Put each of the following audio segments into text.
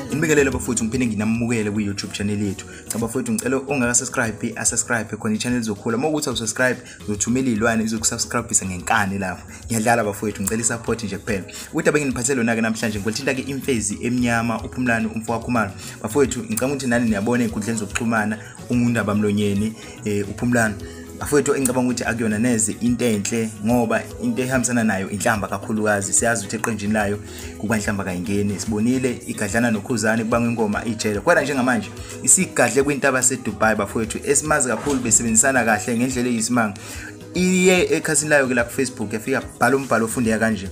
Ngibingelele bafowethu ngiphinde nginamukele ku YouTube channel yethu. Cha bafowethu ngicela ungaka subscribe khona i-channel izokhula. Mawukuthi awusubscribe uzothumela ilwane izokusubscribisa ngenkani lapho. Ngiyadlala bafowethu ngicela isupport nje kuphela. Ukuthi abenginiphethele lona ke namhlanje ngikuthinta ke imfezi emnyama uPhumlani umfowakho bafowethu ngicela ukuthi nani niyabona enkundleni zokuxhumana ungundaba mlonyeni uPhumlani. Bafowethu engicabanga ukuthi akuyona neze into enhle ngoba into ehambisana nayo inhlamba kakhulukazi siyazi ukuthi eqenjini layo kubanhlamba kayingeni sibonile igadlana noKhuzani kubanga ingoma ijele kodwa njengamanje isigadle kwintaba seDubai bafowethu esimazi kakhulu besebenzisana kahle ngendlela eyisimanga iye ekhasini layo ke la ku Facebook yafika bhala umbhalo ofundeka kanje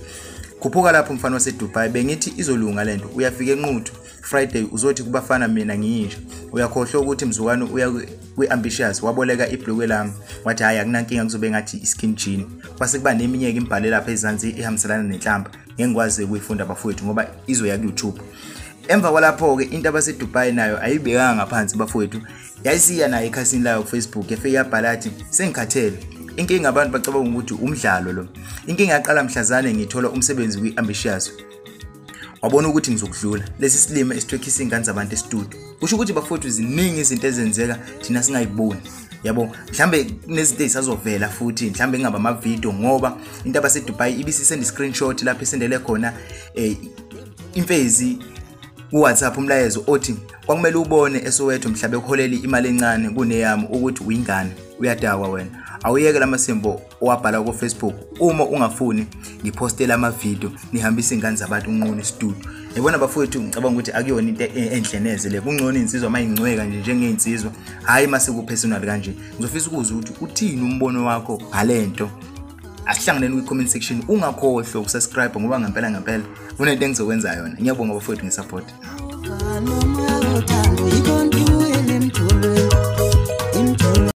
kuphuka lapho umfana waseDubai bengithi izolunga lento uyafika enquthu Friday uzothi kubafana mina ngiyinje uyakhohlwa ukuthi mzukwane uya kweAmbitious waboleka ibhlukwe lami wathi hayi akunankinga kuzobe ngathi iskin jean kwase kuba neminyeke imbhale lapha ezansi ihambiselana nenhlamba ngengikwazi ukuyifunda bafowethu ngoba izoya ku YouTube emva kwalapho ke into abaseDubai nayo ayibekanga ngaphansi bafowethu yayisiya nayo ekhasini layo ku Facebook yafika yabhala athi sengikhathele inkinga abantu bacabanga ukuthi umdlalo lo inkinga yaqala mhlazane ngithola umsebenzi kwiAmbitious wabona ukuthi ngizokudlula lesi silime esitrekhisa ingane zabantu estudio kusho ukuthi bafowethu ziningi izinto ezenzeka thina singayiboni yabo mhlambe nezinto ezisazovela futhi mhlambe ngaba ama video ngoba into abaseDubai ibisisend screenshot lapho isendele khona imfezi WhatsApp umlayezo othi kwakumele ubone eSoweto mhlabe kuholela imali encane kuneyami ukuthi uyingane uyadakwa wena awuyeke lamasembo owabhala ku Facebook uma ungafuni ngipostela ama video nihambisa ingane zabantu unqone studio yabona bafowethu ngicabanga ukuthi akuyona into enhle neze le kungcono insizwa mayingcweka nje njengeinsizwa hayi mase ku personal kanje ngizofisa ukuza ukuthi uthini umbono wakho ngalento asihlanganeni ku comment section ungakhohlwa ukusubscribe ngoba ngempela kunento engizokwenza yona ngiyabonga bafowethu ngesupport